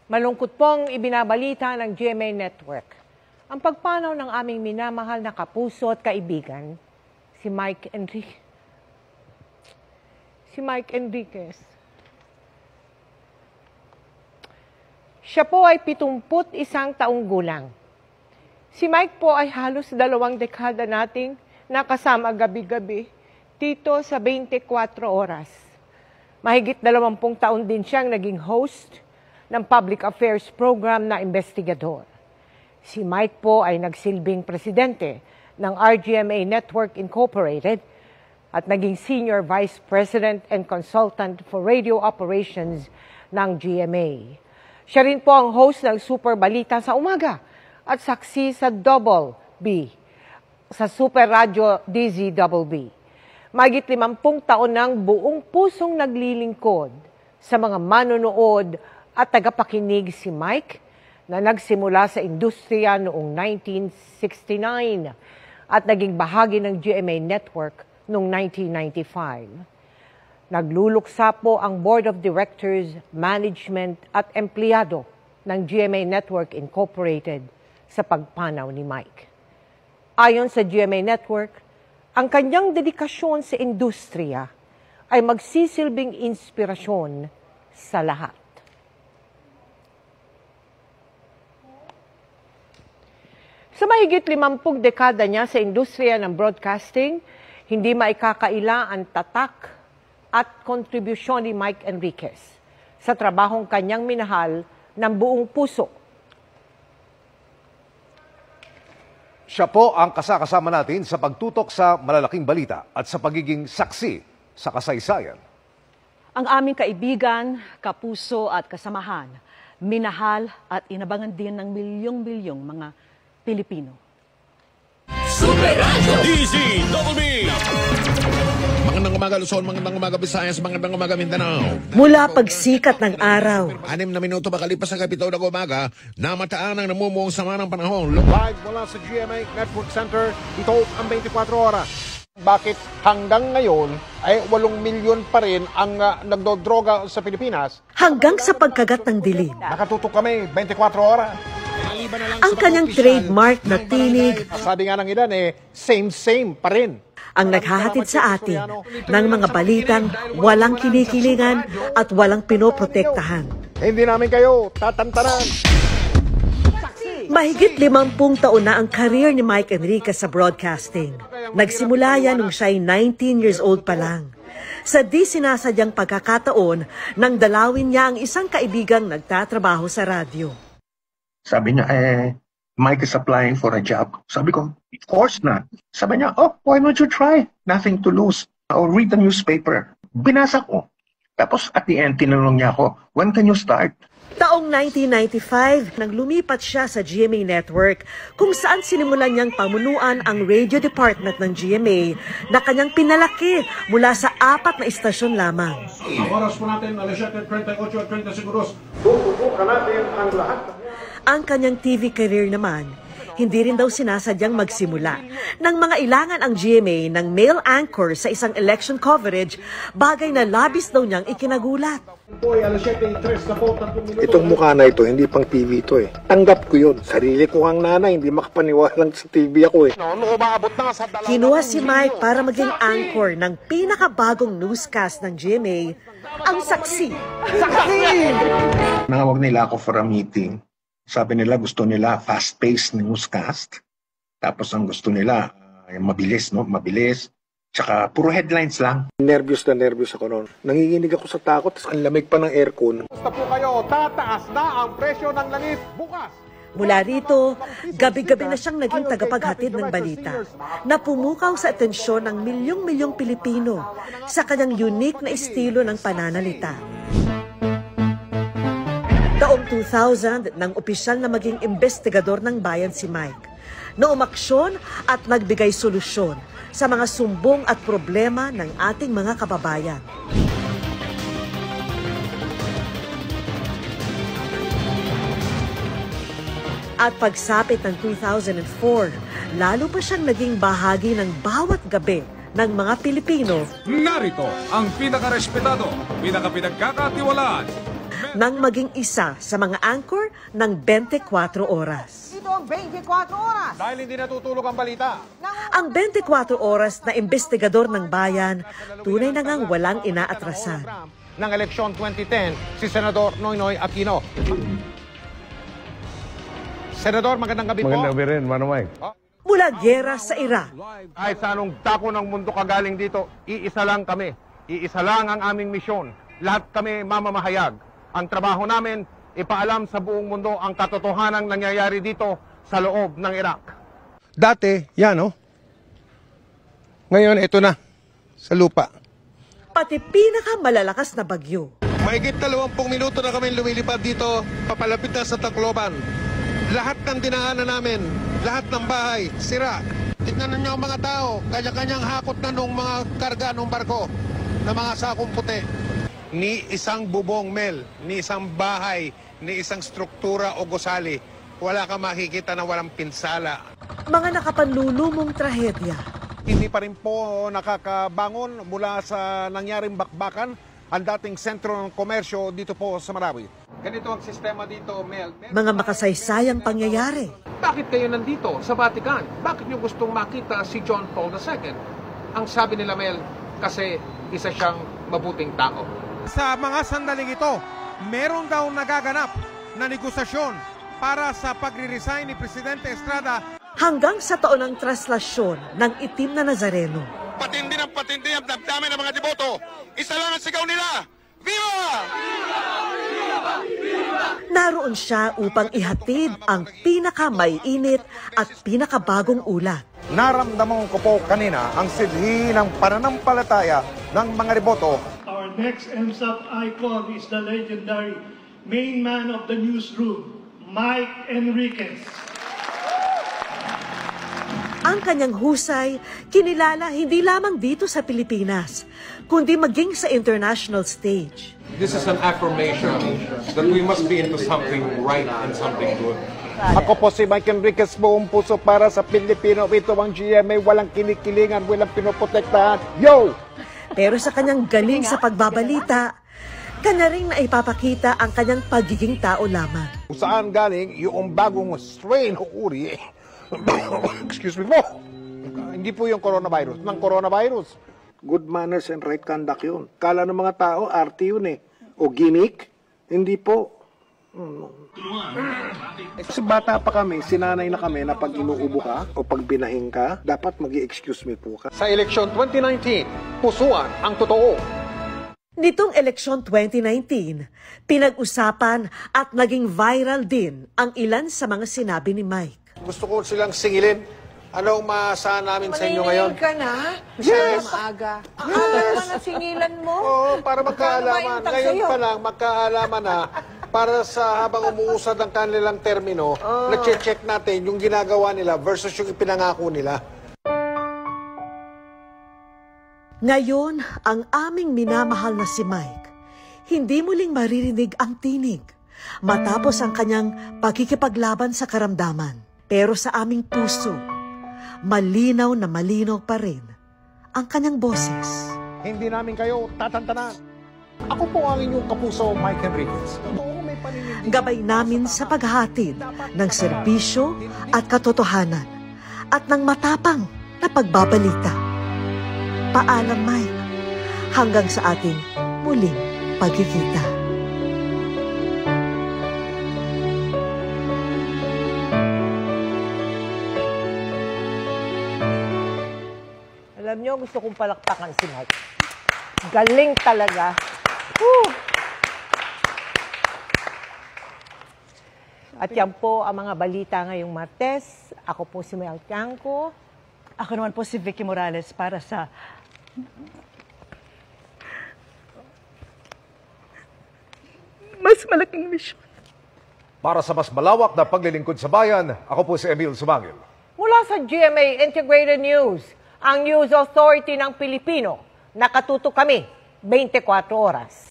Malungkot pong ibinabalita ng GMA Network ang pagpanaw ng aming minamahal na kapuso at kaibigan, si Mike Enriquez. Siya po ay 71 taong gulang. Si Mike po ay halos 2 dekada nating nakasama gabi-gabi dito sa 24 oras. Mahigit 20 taon din siyang naging host ng public affairs program na investigador. Si Mike po ay nagsilbing presidente ng RGMA Network Incorporated at naging senior vice president and consultant for radio operations ng GMA. Siya rin po ang host ng Super Balita sa umaga at saksi sa Double B, sa Super Radio DZBB. Mahigit 50 taon ng buong pusong naglilingkod sa mga manonood at tagapakinig si Mike na nagsimula sa industriya noong 1969 at naging bahagi ng GMA Network noong 1995. Nagluluksa po ang Board of Directors, Management at Empleyado ng GMA Network Incorporated sa pagpanaw ni Mike. Ayon sa GMA Network, ang kanyang dedikasyon sa industriya ay magsisilbing inspirasyon sa lahat. Sa mahigit 50 dekada niya sa industriya ng broadcasting, hindi maikakaila ang tatak at kontribusyon ni Mike Enriquez sa trabahong kanyang minahal ng buong puso. Siya po ang kasama natin sa pagtutok sa malalaking balita at sa pagiging saksi sa kasaysayan. Ang aming kaibigan, kapuso at kasamahan, minahal at inabangan din ng milyong-milyong mga Pilipino. Super Radio DZBB. Magandang umaga Luzon, magandang umaga Visayas, magandang umaga Mindanao. Mula pagsikat ng araw, 6 na minuto makalipas sa kapitaw ng umaga, namataan ang namumuong sama ng panahon. Live mula sa GMA Network Center, ito ang 24 oras. Bakit hanggang ngayon ay 8 milyon pa rin ang nagdodroga sa Pilipinas? Hanggang sa pagkagat ng dilim. Nakatutok kami 24 oras. Ang kanyang trademark na tinig, sabi nga ng ilan same pa rin. Ang naghahatid sa atin ng mga balitang walang kinikilingan at walang pinoprotektahan. Hindi namin kayo tatantanan. Mahigit 50 taon na ang career ni Mike Enriquez sa broadcasting. Nagsimula yan nung siya'y 19 years old pa lang. Sa di sinasadyang pagkakataon, nang dalawin niya ang isang kaibigang nagtatrabaho sa radyo. Sabi niya, Mike is applying for a job. Sabi ko, of course not. Sabi niya, why don't you try? Nothing to lose. Or read the newspaper. Binasa ko. Tapos at the end, tinanong niya ako, when can you start? Taong 1995, nang lumipat siya sa GMA Network, kung saan sinimulan niyang pamunuan ang radio department ng GMA na kanyang pinalaki mula sa 4 na istasyon lamang. Ang oras po natin, 7:38 seguros. Tutubukan natin ang lahat. Ang kanyang TV career naman, hindi rin daw sinasadyang magsimula. Nang mga ilangan ang GMA ng male anchor sa isang election coverage, bagay na labis daw niyang ikinagulat. Itong mukha na ito, hindi pang TV ito eh. Tanggap ko yun. Sarili ko ang nanay, hindi makapaniwalang sa TV ako eh. Kinuha si Mike para maging anchor ng pinakabagong newscast ng GMA, ang Saksi. Nangawag nila ako for a meeting. Sabi nila gusto nila fast-paced newscast. Tapos ang gusto nila mabilis, no? Mabilis. Tsaka puro headlines lang. Nervyos ako noon. Nanginginig ako sa takot, tapos ang lamig pa ng aircon. Basta po kayo, tataas na ang presyo ng langit bukas. Mula rito, gabi-gabi na siyang naging tagapaghatid ng balita na pumukaw sa atensyon ng milyong-milyong Pilipino sa kanyang unique na estilo ng pananalita. Taong 2000, nang opisyal na maging investigador ng bayan si Mike, na umaksyon at nagbigay solusyon sa mga sumbong at problema ng ating mga kababayan. At pagsapit ng 2004, lalo pa siyang naging bahagi ng bawat gabi ng mga Pilipino. Narito ang pinakarespetado, pinakapinagkakatiwalaan, nang maging isa sa mga anchor ng 24 oras. Ito ang 24 oras. Dahil hindi natutulog ang balita. Ang 24 oras na investigador ng bayan, tunay na ngang walang inaatrasan. Ng eleksyon 2010, si Senador Noynoy Aquino. Senador, magandang gabi po. Magandang gabi rin, Manong Mike. Mula gyera sa Iraq, Kahit sa anong dako ng mundo kagaling dito, iisa lang kami. Iisa lang ang aming misyon. Lahat kami mamamahayag. Ang trabaho namin, ipaalam sa buong mundo ang katotohanang nangyayari dito sa loob ng Iraq. Dati, yan oh. Ngayon, ito na. Sa lupa. pati pinakamalalakas na bagyo. Mahigit 20 minuto na kami lumilipad dito, papalapit na sa Tacloban. Lahat ng dinaanan namin, lahat ng bahay, sira. Tignan ninyo ang mga tao, kanya-kanyang hakot na nung mga karga nung barko na mga sakong puti. Ni isang bubong, Mel, ni isang bahay, ni isang struktura o gusali, wala ka makikita na walang pinsala. Mga nakapanlulumong trahedya. Hindi pa rin po nakakabangon mula sa nangyaring bakbakan ang dating sentro ng komersyo dito po sa Marawi. Ganito ang sistema dito, Mel. Mga makasaysayang pangyayari. Bakit kayo nandito sa Vatican? Bakit nyo gustong makita si John Paul II? Ang sabi nila, Mel, kasi isa siyang mabuting tao. Sa mga sandaling ito, meron daw nagaganap na negosasyon para sa pagre-resign ni Presidente Estrada. Hanggang sa taon ng traslasyon ng itim na Nazareno. Patindi ng patindi ang damdamin ng mga deboto. Isa lang ang sigaw nila. Viva! Naroon siya upang ihatid ang pinakamaiinit at pinakabagong ulat. Naramdaman ko po kanina ang sidhi ng pananampalataya ng mga deboto. Our next MSAP icon is the legendary main man of the newsroom, Mike Enriquez. Ang kanyang husay, kinilala hindi lamang dito sa Pilipinas, kundi maging sa international stage. This is an affirmation that we must be into something right and something good. Ako po si Mike Enriquez, buong puso para sa Pilipino. Ito ang GMA, walang kinikilingan, walang pinoprotektahan. Yo! Pero sa kanyang galing sa pagbabalita, kanya rin na ipapakita ang kanyang pagiging tao lamang. Kung saan galing yung bagong strain o uri, excuse me po, hindi po yung coronavirus, ng coronavirus. Good manners and right conduct yun. Kala ng mga tao, arte yun eh. O gimmick, hindi po. Kasi bata pa kami, sinanay na kami na pag inuubo ka o pag binahing ka, dapat mag-i-excuse me po ka. Sa eleksyon 2019, pusuan ang totoo. Nitong eleksyon 2019, pinag-usapan at naging viral din ang ilan sa mga sinabi ni Mike. Gusto ko silang singilin. Anong maasahan namin sa inyo ngayon? Maningil ka na? Yes! Maaga. Yes! Ano na singilan mo? Oo, para magkaalaman. Ngayon pa lang, magkaalaman na para sa habang umuusad ang kanilang termino, na-check natin yung ginagawa nila versus yung ipinangako nila. Ngayon, ang aming minamahal na si Mike, hindi muling maririnig ang tinig matapos ang kanyang pagkikipaglaban sa karamdaman. Pero sa aming puso, malinaw na malinaw pa rin ang kanyang boses. Hindi namin kayo tatantanan. Ako po ang inyong kapuso, Mike Enriquez. Totoo, may paninindigan. Gabay namin sa paghahatid ng serbisyo at katotohanan at ng matapang na pagbabalita. Paalam, Mike, hanggang sa ating muling pagkikita. Alam nyo, gusto kong palakpakan si Mike. Galing talaga. Woo! At yan po ang mga balita ngayong Martes. Ako po si Mel Tiangco. Ako naman po si Vicky Morales para sa mas malaking misyon. Para sa mas malawak na paglilingkod sa bayan, ako po si Emil Sumangil. Mula sa GMA Integrated News, ang News Authority ng Pilipino, nakatuto kami 24 oras.